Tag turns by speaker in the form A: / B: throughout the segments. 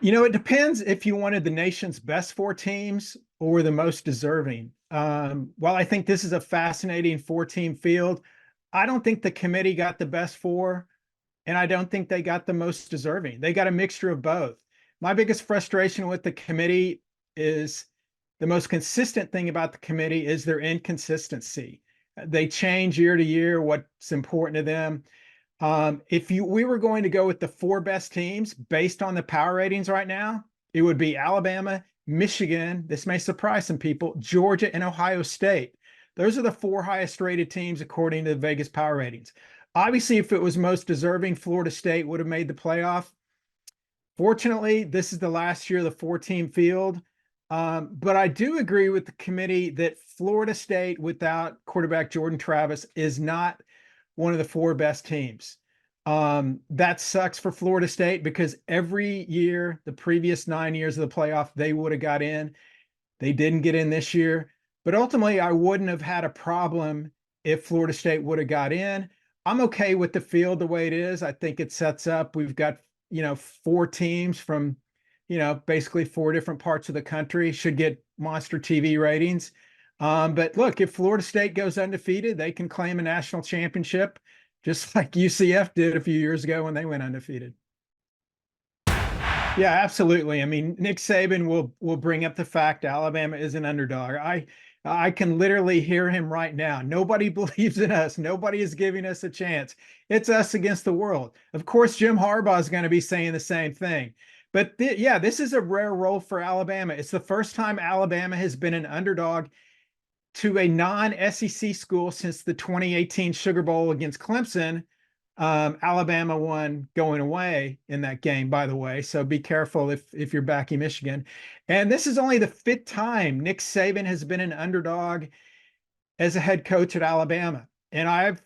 A: It depends if you wanted the nation's best four teams or the most deserving. While I think this is a fascinating four-team field, I don't think the committee got the best four, and I don't think they got the most deserving. They got a mixture of both. My biggest frustration with the committee is the most consistent thing about the committee is their inconsistency. They change year to year what's important to them. If we were going to go with the four best teams based on the power ratings right now, it would be Alabama, Michigan. This may surprise some people, Georgia, and Ohio State. Those are the four highest rated teams according to the Vegas power ratings. Obviously, if it was most deserving, Florida State would have made the playoff. Fortunately, this is the last year of the four-team field. But I do agree with the committee that Florida State without quarterback Jordan Travis is not one of the four best teams. That sucks for Florida State because every year, the previous 9 years of the playoff, they would have got in. They didn't get in this year. But ultimately, I wouldn't have had a problem if Florida State would have got in. I'm okay with the field the way it is. I think it sets up. We've got, four teams from, basically four different parts of the country should get monster TV ratings. But look, if Florida State goes undefeated, they can claim a national championship, just like UCF did a few years ago when they went undefeated. Yeah, absolutely. I mean, Nick Saban will bring up the fact Alabama is an underdog. I can literally hear him right now. Nobody believes in us. Nobody is giving us a chance. It's us against the world. Of course, Jim Harbaugh is going to be saying the same thing. But yeah, this is a rare role for Alabama. It's the first time Alabama has been an underdog to a non-SEC school since the 2018 Sugar Bowl against Clemson. Alabama won going away in that game, by the way. So be careful if you're backing Michigan. And this is only the fifth time Nick Saban has been an underdog as a head coach at Alabama. And I've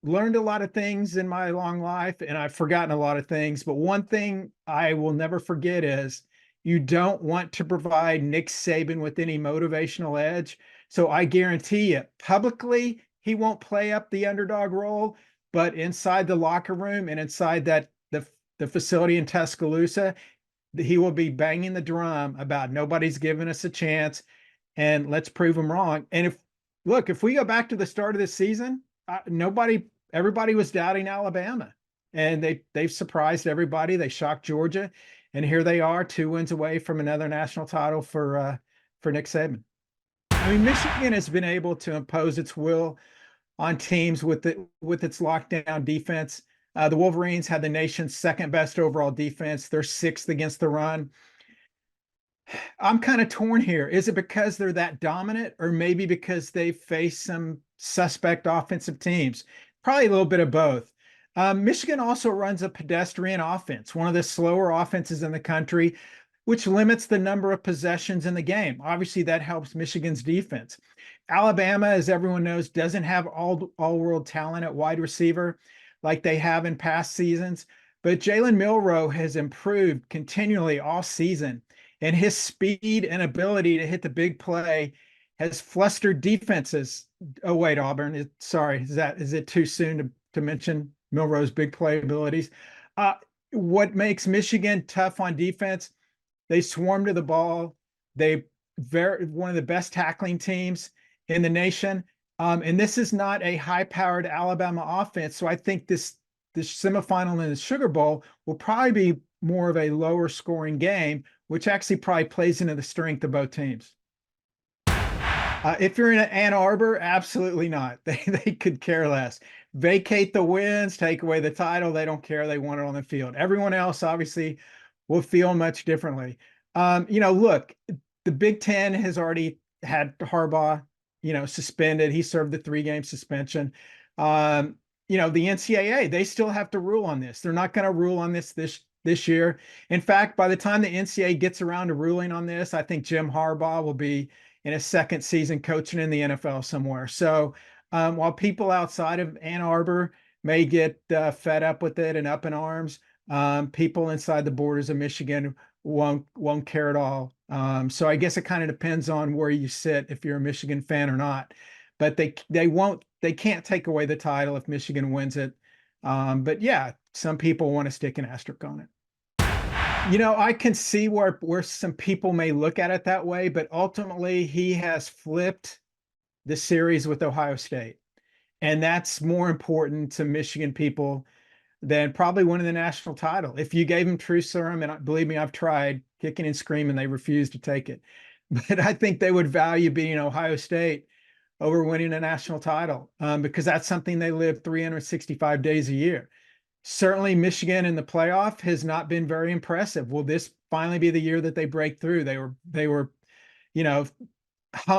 A: learned a lot of things in my long life, and I've forgotten a lot of things. But one thing I will never forget is you don't want to provide Nick Saban with any motivational edge. So I guarantee you, publicly, he won't play up the underdog role, but inside the locker room and inside the facility in Tuscaloosa, he will be banging the drum about nobody's giving us a chance, and let's prove them wrong. And if we go back to the start of this season, everybody was doubting Alabama, and they've surprised everybody. They shocked Georgia, and here they are, 2 wins away from another national title for Nick Saban. I mean, Michigan has been able to impose its will on teams with its lockdown defense. The Wolverines had the nation's second best overall defense. They're sixth against the run. I'm kind of torn here. Is it because they're that dominant, or maybe because they face some suspect offensive teams? Probably a little bit of both. Michigan also runs a pedestrian offense, one of the slower offenses in the country, which limits the number of possessions in the game. Obviously, that helps Michigan's defense. Alabama, as everyone knows, doesn't have all-world talent at wide receiver like they have in past seasons, but Jalen Milroe has improved continually all season, and his speed and ability to hit the big play has flustered defenses. Oh, wait, Auburn. Sorry, is it too soon to mention Milroe's big play abilities? What makes Michigan tough on defense? They swarm to the ball. They one of the best tackling teams in the nation. And this is not a high-powered Alabama offense. So I think this semifinal in the Sugar Bowl will probably be more of a lower scoring game, which actually probably plays into the strength of both teams. If you're in Ann Arbor, absolutely not. They could care less. Vacate the wins, take away the title. They don't care. They want it on the field. Everyone else obviously will feel much differently. Look, the Big Ten has already had Harbaugh, suspended. He served the 3-game suspension. The NCAA, they still have to rule on this. They're not going to rule on this year. In fact, by the time the NCAA gets around to ruling on this, I think Jim Harbaugh will be in his second season coaching in the NFL somewhere. So while people outside of Ann Arbor may get fed up with it and up in arms, people inside the borders of Michigan won't care at all. So I guess it kind of depends on where you sit, if you're a Michigan fan or not. But they can't take away the title if Michigan wins it. But yeah, some people want to stick an asterisk on it. I can see where some people may look at it that way, but ultimately he has flipped the series with Ohio State. And that's more important to Michigan people than probably winning the national title. If you gave them true serum, and believe me, I've tried kicking and screaming, they refuse to take it. But I think they would value beating Ohio State over winning a national title, because that's something they live 365 days a year. Certainly, Michigan in the playoff has not been very impressive. Will this finally be the year that they break through? They were, you know,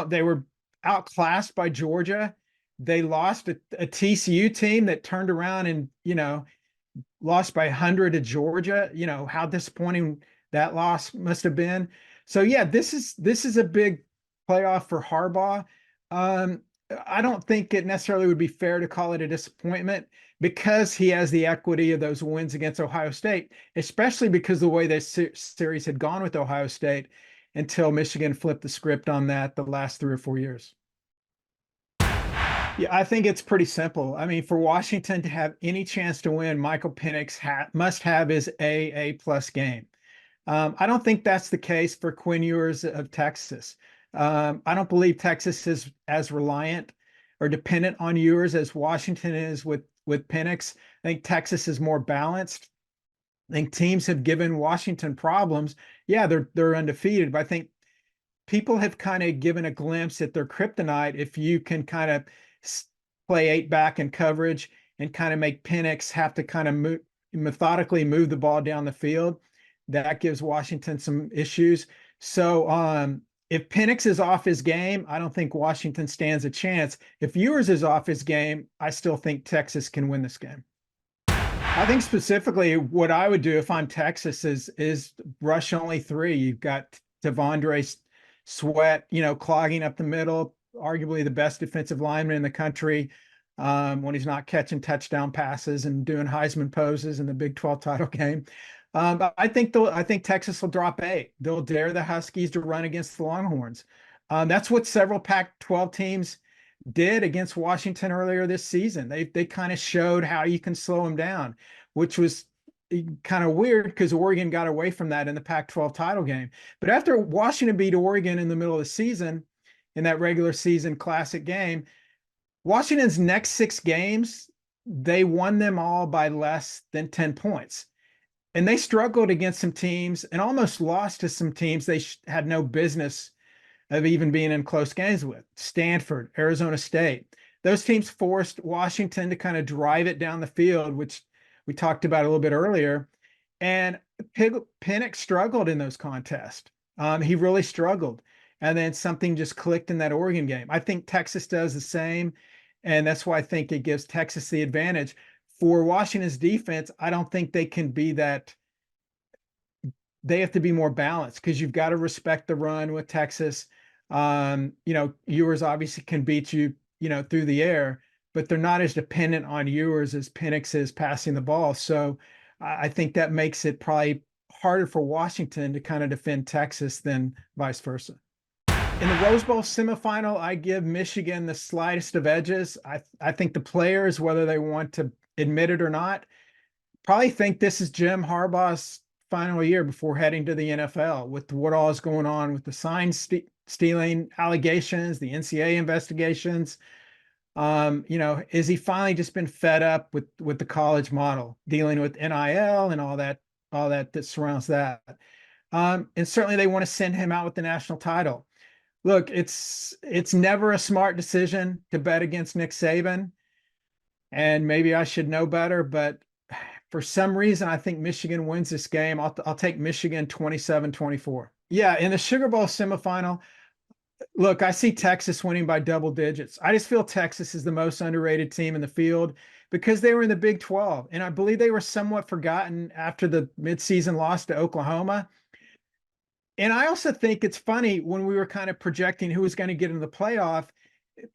A: they were outclassed by Georgia. They lost a TCU team that turned around and lost by 100 to Georgia. How disappointing that loss must have been. So yeah, this is a big playoff for Harbaugh. Um, I don't think it necessarily would be fair to call it a disappointment because he has the equity of those wins against Ohio State, especially because the way this series had gone with Ohio State until Michigan flipped the script on that the last 3 or 4 years. Yeah, I think it's pretty simple. I mean, for Washington to have any chance to win, Michael Penix must have his A plus game. I don't think that's the case for Quinn Ewers of Texas. I don't believe Texas is as reliant or dependent on Ewers as Washington is with Penix. I think Texas is more balanced. I think teams have given Washington problems. Yeah, they're undefeated, but I think people have kind of given a glimpse at their kryptonite if you can kind of play 8 back in coverage and kind of make Penix have to kind of methodically move the ball down the field. That gives Washington some issues. So if Penix is off his game, I don't think Washington stands a chance. If Ewers is off his game, I still think Texas can win this game. I think specifically what I would do if I'm Texas is rush only 3. You've got Devondre Sweat, clogging up the middle, arguably the best defensive lineman in the country, when he's not catching touchdown passes and doing Heisman poses in the Big 12 title game. But I think Texas will drop 8. They'll dare the Huskies to run against the Longhorns. That's what several Pac-12 teams did against Washington earlier this season. They kind of showed how you can slow them down, which was kind of weird because Oregon got away from that in the Pac-12 title game. But after Washington beat Oregon in the middle of the season in that regular season classic game, Washington's next 6 games, they won them all by less than 10 points. And they struggled against some teams and almost lost to some teams they had no business of even being in close games with. Stanford, Arizona State. Those teams forced Washington to kind of drive it down the field, which we talked about a little bit earlier. And Penix struggled in those contests. He really struggled. And then something just clicked in that Oregon game. I think Texas does the same. And that's why I think it gives Texas the advantage. For Washington's defense, I don't think they can be that. They have to be more balanced because you've got to respect the run with Texas. Ewers obviously can beat you, through the air, but they're not as dependent on Ewers as Penix is passing the ball. So I think that makes it probably harder for Washington to kind of defend Texas than vice versa. In the Rose Bowl semifinal, I give Michigan the slightest of edges. I think the players, whether they want to admit it or not, probably think this is Jim Harbaugh's final year before heading to the NFL with what all is going on with the sign stealing allegations, the NCAA investigations. Is he finally just been fed up with the college model, dealing with NIL and all that surrounds that? And certainly they want to send him out with the national title. Look, it's never a smart decision to bet against Nick Saban, and maybe I should know better, but for some reason, I think Michigan wins this game. I'll take Michigan 27-24. Yeah, in the Sugar Bowl semifinal, look, I see Texas winning by double digits. I just feel Texas is the most underrated team in the field because they were in the Big 12, and I believe they were somewhat forgotten after the midseason loss to Oklahoma. And I also think it's funny when we were kind of projecting who was going to get into the playoff,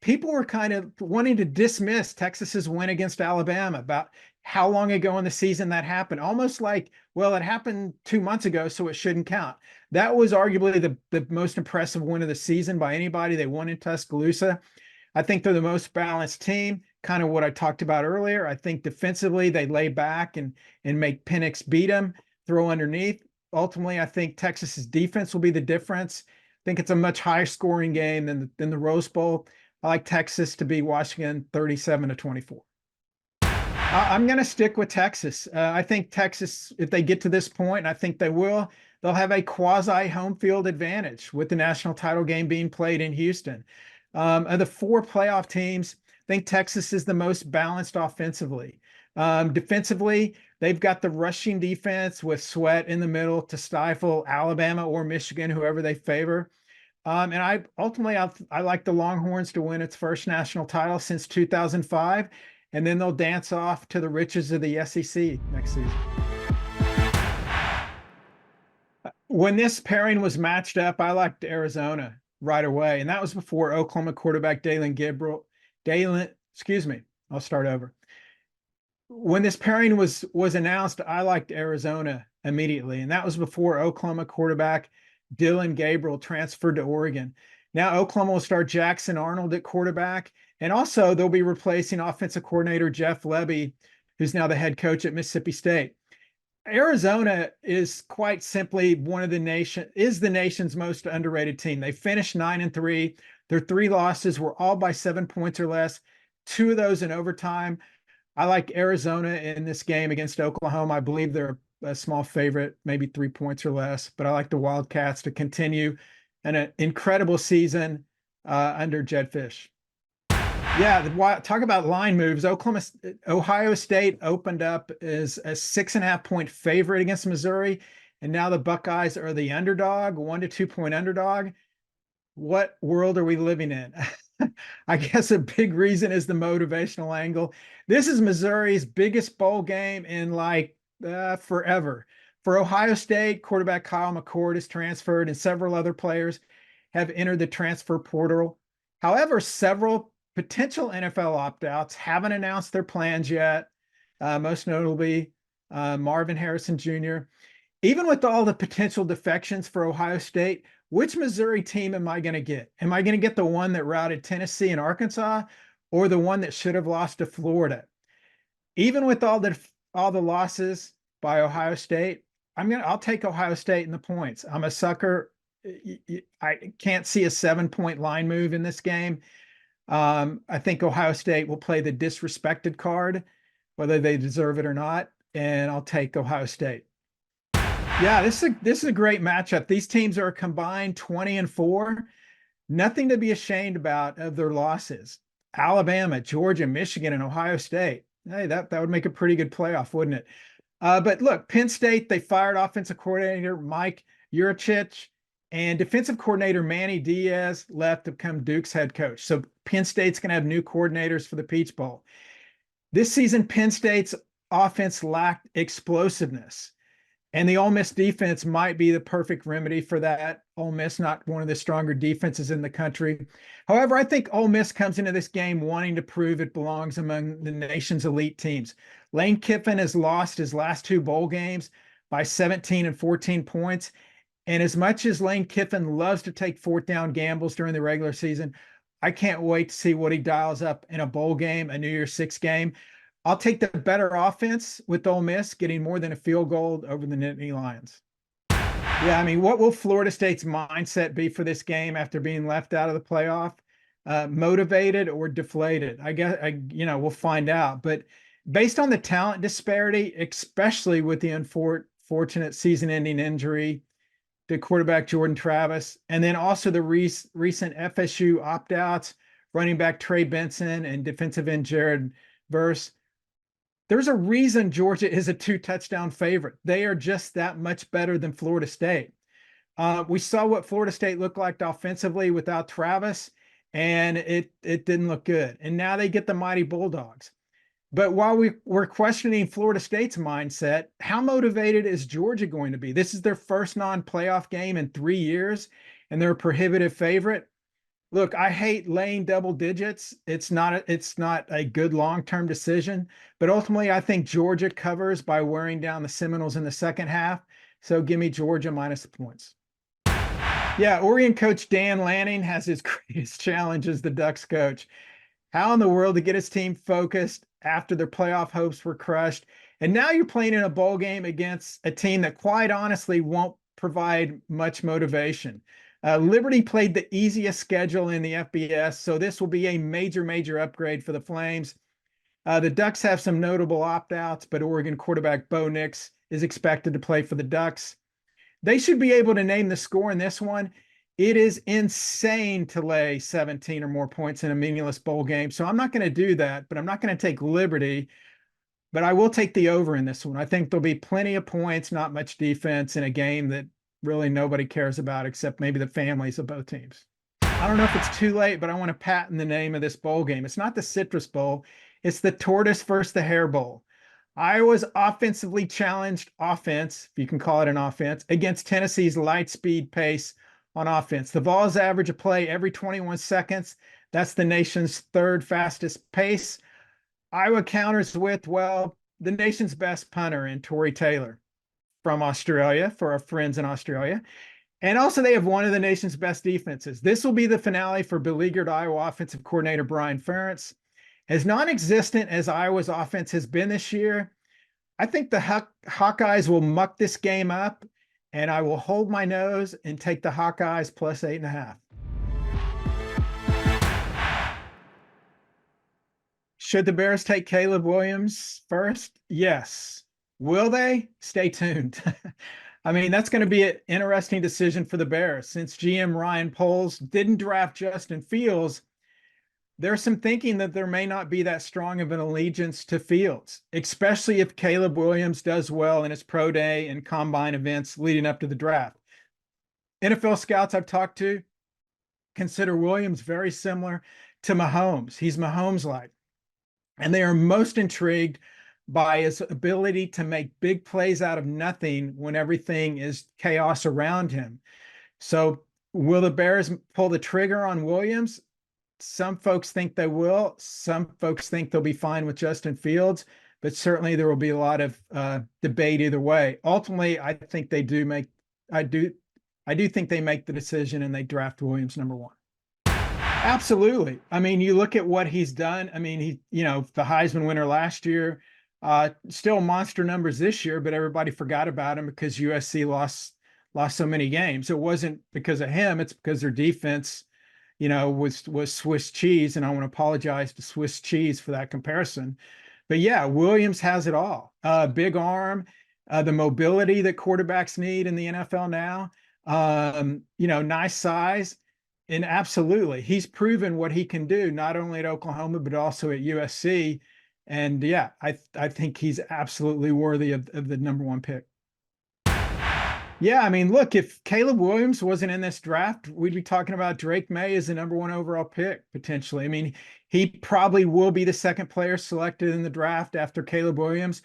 A: people were kind of wanting to dismiss Texas's win against Alabama about how long ago in the season that happened. Almost like, well, it happened 2 months ago, so it shouldn't count. That was arguably the most impressive win of the season by anybody. They won in Tuscaloosa. I think they're the most balanced team, kind of what I talked about earlier. I think defensively they lay back and make Penix beat them, throw underneath. ultimately, I think Texas's defense will be the difference. I think it's a much higher scoring game than the Rose Bowl. I like Texas to be Washington 37-24. I'm going to stick with Texas. I think Texas, if they get to this point, and I think they will, they'll have a quasi home field advantage with the national title game being played in Houston. Of the four playoff teams, I think Texas is the most balanced offensively. Defensively, they've got the rushing defense with Sweat in the middle to stifle Alabama or Michigan, whoever they favor. And I like the Longhorns to win its first national title since 2005, and then they'll dance off to the riches of the SEC next season. When this pairing was matched up, I liked Arizona right away, and that was before Oklahoma quarterback I'll start over. When this pairing was announced, I liked Arizona immediately, and that was before Oklahoma quarterback Dylan Gabriel transferred to Oregon. Now Oklahoma will start Jackson Arnold at quarterback, and also they'll be replacing offensive coordinator Jeff Lebby, who's now the head coach at Mississippi State. Arizona is quite simply the nation's most underrated team. They finished 9-3. Their 3 losses were all by 7 points or less, 2 of those in overtime. I like Arizona in this game against Oklahoma. I believe they're a small favorite, maybe 3 points or less, but I like the Wildcats to continue an incredible season under Jedd Fisch. Yeah, talk about line moves. Ohio State opened up as a 6.5-point favorite against Missouri, and now the Buckeyes are the underdog, 1 to 2 point underdog. What world are we living in? I guess a big reason is the motivational angle. This is Missouri's biggest bowl game in forever. For Ohio State, quarterback Kyle McCord has transferred, and several other players have entered the transfer portal. However, several potential NFL opt-outs haven't announced their plans yet, most notably Marvin Harrison Jr. Even with all the potential defections for Ohio State, which Missouri team am I going to get? Am I going to get the one that routed Tennessee and Arkansas, or the one that should have lost to Florida? Even with all the losses by Ohio State, I'll take Ohio State in the points. I'm a sucker. I can't see a 7-point line move in this game. I think Ohio State will play the disrespected card, whether they deserve it or not, and I'll take Ohio State. Yeah, this is a great matchup. These teams are combined 20-4. Nothing to be ashamed about of their losses. Alabama, Georgia, Michigan, and Ohio State. Hey, that would make a pretty good playoff, wouldn't it? But look, Penn State, they fired offensive coordinator Mike Yurcich, and defensive coordinator Manny Diaz left to become Duke's head coach. So Penn State's going to have new coordinators for the Peach Bowl. This season, Penn State's offense lacked explosiveness, and the Ole Miss defense might be the perfect remedy for that. Ole Miss, not one of the stronger defenses in the country. However, I think Ole Miss comes into this game wanting to prove it belongs among the nation's elite teams. Lane Kiffin has lost his last 2 bowl games by 17 and 14 points. And as much as Lane Kiffin loves to take 4th down gambles during the regular season, I can't wait to see what he dials up in a bowl game, a New Year's Six game. I'll take the better offense with Ole Miss getting more than a field goal over the Nittany Lions. Yeah, I mean, what will Florida State's mindset be for this game after being left out of the playoff? Motivated or deflated? I guess we'll find out. But based on the talent disparity, especially with the unfortunate season-ending injury to quarterback Jordan Travis, and then also the recent FSU opt-outs, running back Trey Benson and defensive end Jared Verse, there's a reason Georgia is a 2-touchdown favorite. They are just that much better than Florida State. We saw what Florida State looked like offensively without Travis, and it didn't look good. And now they get the mighty Bulldogs. But while we're questioning Florida State's mindset, how motivated is Georgia going to be? This is their first non-playoff game in 3 years, and they're a prohibitive favorite. Look, I hate laying double digits. It's not a good long-term decision, but ultimately I think Georgia covers by wearing down the Seminoles in the second half. So give me Georgia minus the points. Yeah, Oregon coach Dan Lanning has his greatest challenge as the Ducks coach. How in the world to get his team focused after their playoff hopes were crushed And now you're playing in a bowl game against a team that quite honestly won't provide much motivation. Liberty played the easiest schedule in the FBS, so this will be a major, major upgrade for the Flames. The Ducks have some notable opt-outs, but Oregon quarterback Bo Nix is expected to play for the Ducks. They should be able to name the score in this one. It is insane to lay 17 or more points in a meaningless bowl game. So I'm not going to do that, but I'm not going to take liberty. But I will take the over in this one. I think there'll be plenty of points, not much defense in a game that really nobody cares about except maybe the families of both teams. I don't know if it's too late, but I want to patent the name of this bowl game. It's not the Citrus Bowl. It's the Tortoise versus the Hare Bowl. Iowa's offensively challenged offense, if you can call it an offense, against Tennessee's light speed pace on offense. The Vols average a play every 21 seconds. That's the nation's third fastest pace. Iowa counters with, well, the nation's best punter in Tory Taylor from Australia, for our friends in Australia. And also they have one of the nation's best defenses. This will be the finale for beleaguered Iowa offensive coordinator Brian Ferentz. As non-existent as Iowa's offense has been this year, I think the Hawkeyes will muck this game up, and I will hold my nose and take the Hawkeyes plus 8.5. Should the Bears take Caleb Williams first? Yes. Will they? Stay tuned. I mean, that's going to be an interesting decision for the Bears. Since GM Ryan Poles didn't draft Justin Fields, there's some thinking that there may not be that strong of an allegiance to Fields, especially if Caleb Williams does well in his pro day and combine events leading up to the draft. NFL scouts I've talked to consider Williams very similar to Mahomes. He's Mahomes-like. And they are most intrigued by his ability to make big plays out of nothing when everything is chaos around him. So will the Bears pull the trigger on Williams? Some folks think they will. Some folks think they'll be fine with Justin Fields, but certainly there will be a lot of debate either way. Ultimately, I think they do make, I do think they make the decision and they draft Williams number one. Absolutely. I mean, you look at what he's done. I mean, the Heisman winner last year, still monster numbers this year, but everybody forgot about him because USC lost so many games. It wasn't because of him. It's because their defense, was Swiss cheese. And I want to apologize to Swiss cheese for that comparison. But yeah, Williams has it all. Big arm, the mobility that quarterbacks need in the NFL now, nice size. And absolutely, he's proven what he can do, not only at Oklahoma, but also at USC. And yeah, I think he's absolutely worthy of the number one pick. Yeah, I mean, look, if Caleb Williams wasn't in this draft, we'd be talking about Drake May as the number one overall pick, potentially. I mean, he probably will be the second player selected in the draft after Caleb Williams.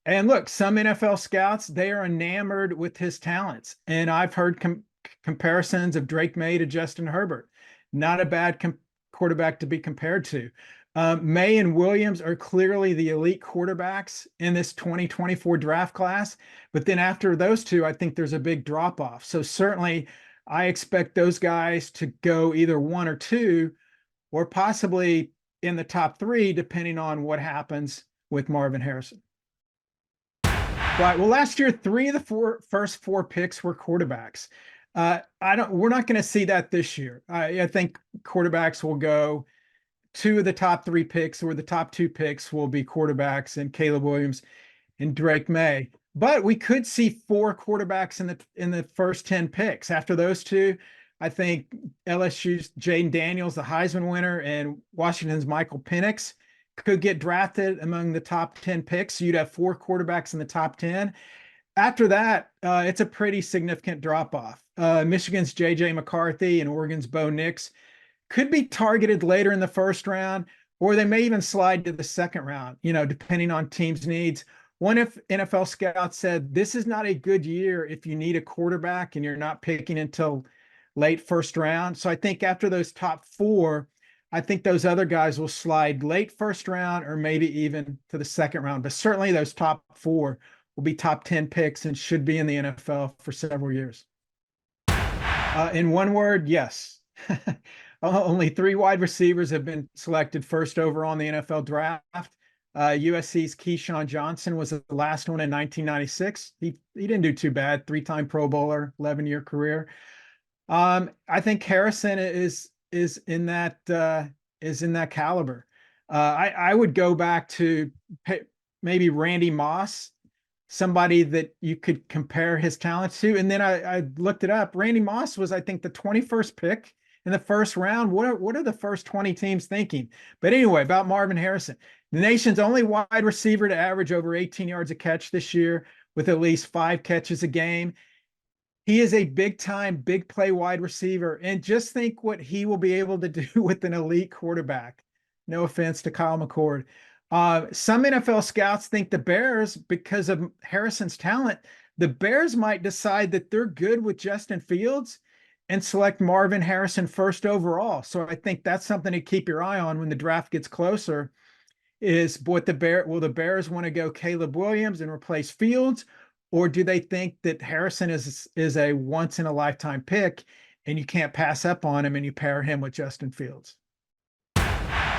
A: And look, some NFL scouts, they are enamored with his talents. And I've heard comparisons of Drake May to Justin Herbert. Not a bad quarterback to be compared to. May and Williams are clearly the elite quarterbacks in this 2024 draft class. But then after those two, I think there's a big drop off. So certainly I expect those guys to go either one or two, or possibly in the top three, depending on what happens with Marvin Harrison. Right. Well, last year, 3 of the first 4 picks were quarterbacks. We're not going to see that this year. I think quarterbacks will go 2 of the top 3 picks, or the top 2 picks will be quarterbacks, and Caleb Williams and Drake May. But we could see 4 quarterbacks in the first 10 picks. After those two, I think LSU's Jaden Daniels, the Heisman winner, and Washington's Michael Penix could get drafted among the top 10 picks. So you'd have 4 quarterbacks in the top 10. After that, it's a pretty significant drop-off. Michigan's J.J. McCarthy and Oregon's Bo Nix could be targeted later in the first round, or they may even slide to the second round, depending on teams' needs. One NFL scout said, this is not a good year if you need a quarterback and you're not picking until late first round. So I think after those top 4, I think those other guys will slide late first round or maybe even to the second round. But certainly those top 4 will be top 10 picks and should be in the NFL for several years. In one word, yes. Only 3 wide receivers have been selected first overall in the NFL draft. USC's Keyshawn Johnson was the last one in 1996. He didn't do too bad. Three-time Pro Bowler, 11-year career. I think Harrison is in that caliber. I would go back to maybe Randy Moss, somebody that you could compare his talents to. And then I looked it up. Randy Moss was, I think, the 21st pick in the first round. What are the first 20 teams thinking? But anyway, about Marvin Harrison, the nation's only wide receiver to average over 18 yards a catch this year with at least 5 catches a game. He is a big time, big play wide receiver. And just think what he will be able to do with an elite quarterback. No offense to Kyle McCord. Some NFL scouts think the Bears, because of Harrison's talent, the Bears might decide that they're good with Justin Fields and select Marvin Harrison first overall. So I think that's something to keep your eye on when the draft gets closer. Is what will the Bears want to go Caleb Williams and replace Fields? Or do they think that Harrison is a once in a lifetime pick and you can't pass up on him and you pair him with Justin Fields?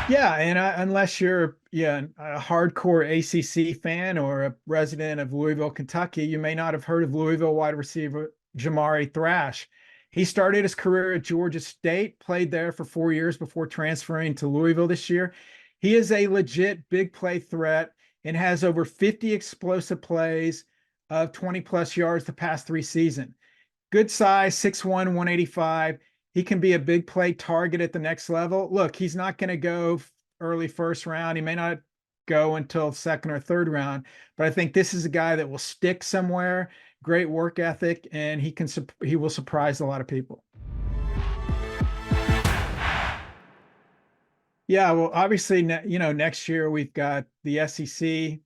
A: Yeah, and unless you're a hardcore ACC fan or a resident of Louisville, Kentucky, you may not have heard of Louisville wide receiver Jamari Thrash. He started his career at Georgia State, played there for 4 years before transferring to Louisville this year. He is a legit big play threat and has over 50 explosive plays of 20 plus yards the past 3 seasons. Good size, 6'1", 185. He can be a big play target at the next level. Look, he's not going to go early first round. He may not go until second or third round, but I think this is a guy that will stick somewhere, great work ethic, and he will surprise a lot of people. Yeah, well, obviously, next year we've got the SEC,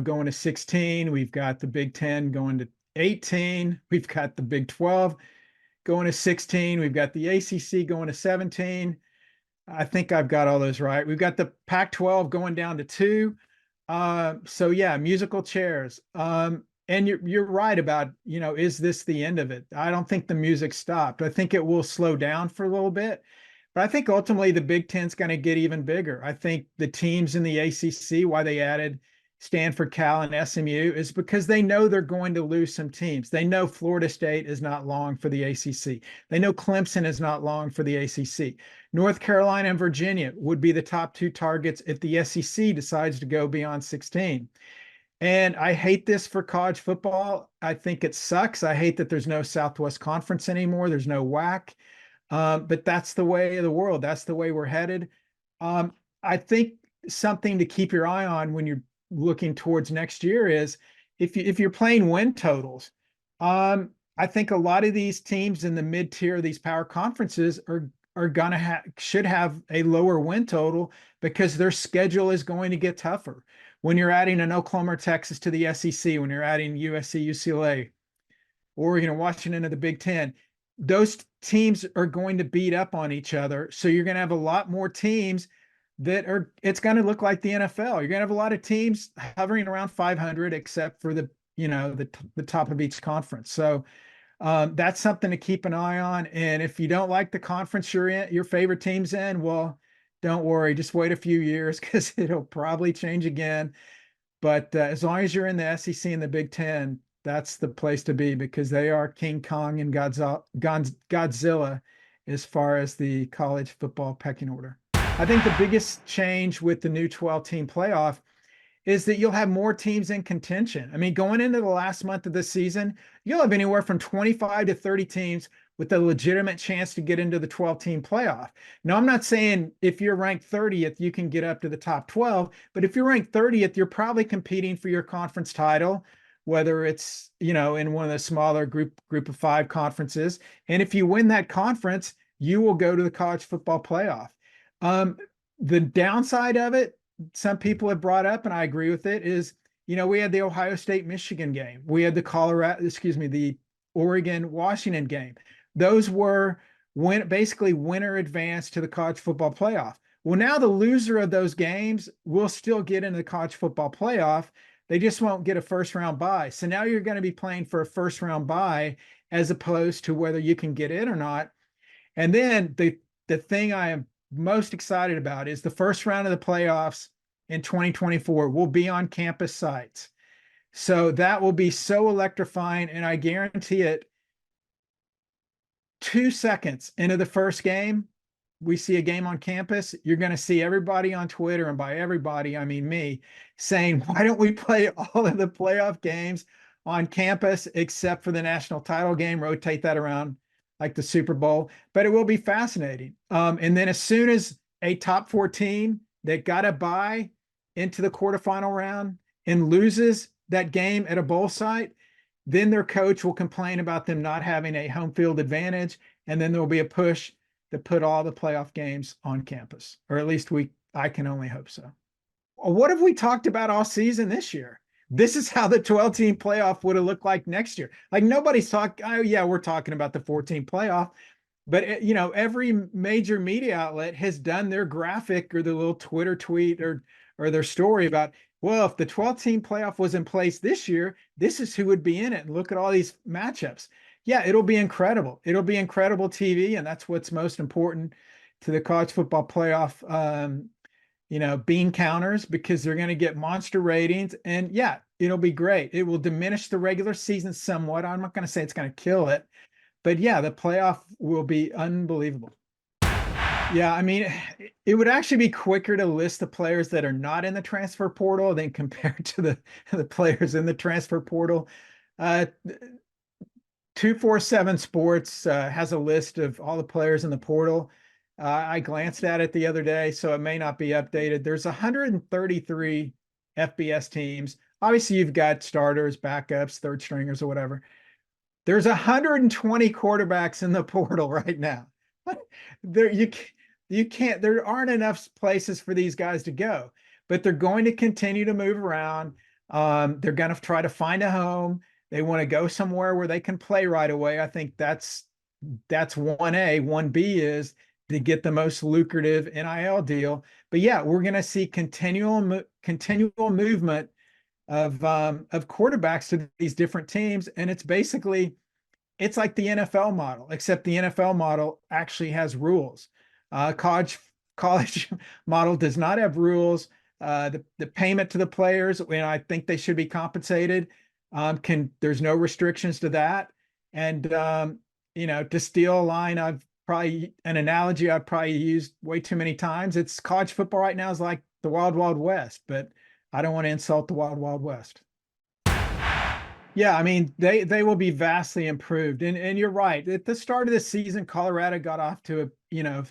A: going to 16. We've got the Big Ten going to 18. We've got the Big 12 going to 16. We've got the ACC going to 17. I think I've got all those right. We've got the Pac-12 going down to 2. So yeah, musical chairs. And you're right about, is this the end of it? I don't think the music stopped. I think it will slow down for a little bit. But I think ultimately the Big Ten's going to get even bigger. I think the teams in the ACC, why they added Stanford, Cal, and SMU, is because they know they're going to lose some teams. They know Florida State is not long for the ACC. They know Clemson is not long for the ACC. North Carolina and Virginia would be the top 2 targets if the SEC decides to go beyond 16. And I hate this for college football. I think it sucks. I hate that there's no Southwest Conference anymore. There's no WAC. But that's the way of the world. That's the way we're headed. I think something to keep your eye on when you're looking towards next year is if you're playing win totals. I think a lot of these teams in the mid-tier of these power conferences should have a lower win total because their schedule is going to get tougher. When you're adding an Oklahoma or Texas to the SEC, when you're adding USC, UCLA, Oregon, and Washington to the Big Ten, those teams are going to beat up on each other. So you're going to have a lot more teams it's going to look like the NFL. You're going to have a lot of teams hovering around 500, except for the top of each conference. So that's something to keep an eye on. And if you don't like the conference you're in, your favorite team's in, well, don't worry, just wait a few years because it'll probably change again. But as long as you're in the SEC and the Big Ten, that's the place to be because they are King Kong and Godzilla as far as the college football pecking order. I think the biggest change with the new 12-team playoff is that you'll have more teams in contention. I mean, going into the last month of the season, you'll have anywhere from 25 to 30 teams with a legitimate chance to get into the 12-team playoff. Now, I'm not saying if you're ranked 30th, you can get up to the top 12, but if you're ranked 30th, you're probably competing for your conference title, whether it's, in one of the smaller group of 5 conferences. And if you win that conference, you will go to the college football playoff. The downside of it, some people have brought up, and I agree with it, is, we had the Ohio State Michigan game. We had the Oregon Washington game. Those were basically winner advance to the college football playoff. Well, now the loser of those games will still get into the college football playoff. They just won't get a first round bye. So now you're going to be playing for a first round bye as opposed to whether you can get in or not. And then the thing I am most excited about is the first round of the playoffs in 2024 will be on campus sites. So that will be so electrifying. And I guarantee it, 2 seconds into the first game, we see a game on campus, you're going to see everybody on Twitter, and by everybody, I mean me, saying, why don't we play all of the playoff games on campus except for the national title game, rotate that around like the Super Bowl. But it will be fascinating. And then as soon as a top 4 team that got a bye into the quarterfinal round and loses that game at a bowl site, then their coach will complain about them not having a home field advantage. And then there'll be a push to put all the playoff games on campus, or at least I can only hope so. What have we talked about all season this year? This is how the 12-team playoff would have looked like next year. Like nobody's talking. Oh yeah, we're talking about the 14 playoff, but every major media outlet has done their graphic or the little Twitter tweet or their story about, well, if the 12-team playoff was in place this year, this is who would be in it. And look at all these matchups. Yeah, it'll be incredible. It'll be incredible TV, and that's what's most important to the college football playoff. Bean counters, because they're going to get monster ratings, and yeah, it'll be great. It will diminish the regular season somewhat. I'm not going to say it's going to kill it, but yeah, the playoff will be unbelievable. Yeah, I mean, it would actually be quicker to list the players that are not in the transfer portal than compared to the players in the transfer portal. 247 Sports has a list of all the players in the portal. I glanced at it the other day, so it may not be updated. There's 133 FBS teams. Obviously, you've got starters, backups, third stringers, or whatever. There's 120 quarterbacks in the portal right now. You can't. There aren't enough places for these guys to go, but they're going to continue to move around. They're going to try to find a home. They want to go somewhere where they can play right away. I think that's 1A. 1B is to get the most lucrative NIL deal. But yeah, we're going to see continual movement of quarterbacks to these different teams, and it's like the NFL model, except the NFL model actually has rules. College model does not have rules. The payment to the players, I think they should be compensated. There's no restrictions to that. And to steal a line, an analogy I've probably used way too many times. It's college football right now is like the Wild Wild West, but I don't want to insult the Wild Wild West. Yeah, I mean, they will be vastly improved. And you're right. At the start of the season, Colorado got off to a,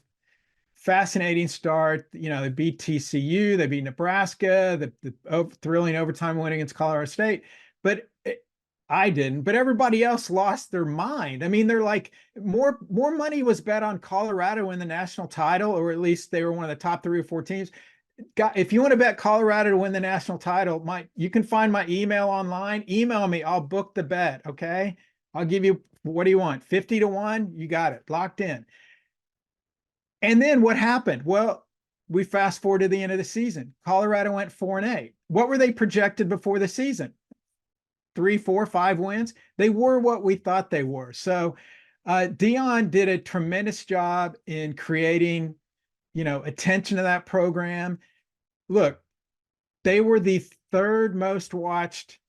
A: fascinating start. They beat TCU, they beat Nebraska, the thrilling overtime win against Colorado State. But I didn't, but everybody else lost their mind. I mean, they're like more money was bet on Colorado in the national title, or at least they were one of the top 3 or 4 teams. If you want to bet Colorado to win the national title, you can find my email online. Email me. I'll book the bet. Okay. I'll give you, what do you want? 50 to 1. You got it locked in. And then what happened? Well, we fast forward to the end of the season. Colorado went 4-8. What were they projected before the season? 3, 4, 5 wins. They were what we thought they were. So Dion did a tremendous job in creating, attention to that program. Look, they were the 3rd most watched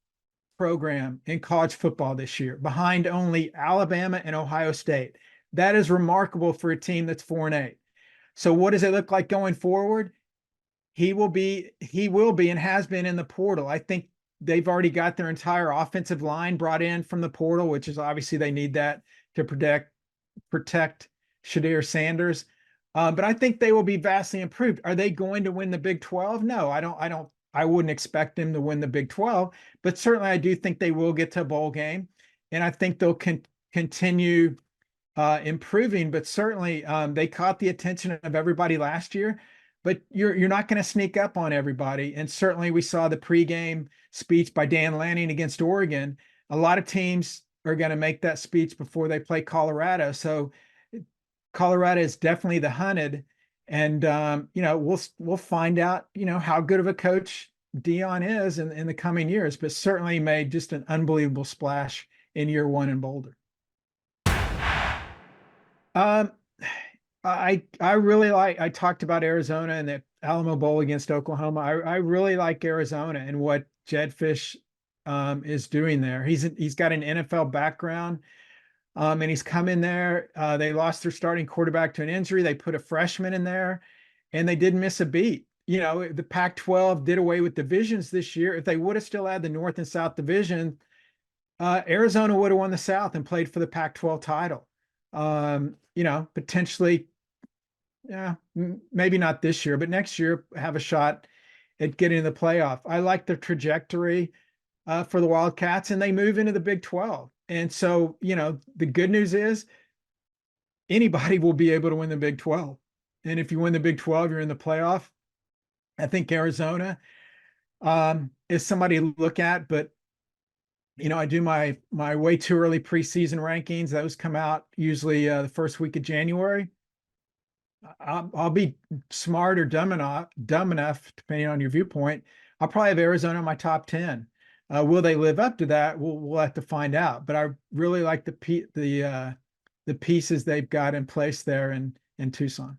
A: program in college football this year, behind only Alabama and Ohio State. That is remarkable for a team that's 4-8. So what does it look like going forward? He will be and has been in the portal. I think they've already got their entire offensive line brought in from the portal, which is obviously they need that to protect Shedeur Sanders. But I think they will be vastly improved. Are they going to win the Big 12? No, I wouldn't expect them to win the Big 12, but certainly I do think they will get to a bowl game, and I think they'll continue improving. But certainly they caught the attention of everybody last year, but you're not going to sneak up on everybody. And certainly we saw the pregame speech by Dan Lanning against Oregon. A lot of teams are going to make that speech before they play Colorado. So Colorado is definitely the hunted, and we'll find out how good of a coach Dion is in the coming years. But certainly made just an unbelievable splash in year 1 in Boulder. I really I talked about Arizona and that Alamo Bowl against Oklahoma. I really like Arizona and what Jed Fish is doing there. He's got an NFL background, and he's come in there. They lost their starting quarterback to an injury. They put a freshman in there, and they didn't miss a beat. You know, the Pac-12 did away with divisions this year. If they would have still had the North and South division, Arizona would have won the South and played for the Pac-12 title. You know, potentially, yeah, maybe not this year, but next year have a shot at getting in the playoff. I like the trajectory for the Wildcats, and they move into the Big 12. And so, you know, the good news is anybody will be able to win the Big 12. And if you win the Big 12, you're in the playoff. I think Arizona is somebody to look at, but you know, I do my way too early preseason rankings. Those come out usually the first week of January. I'll be smart or dumb enough, depending on your viewpoint. I'll probably have Arizona in my top 10. Will they live up to that? We'll have to find out. But I really like the pieces they've got in place there in Tucson.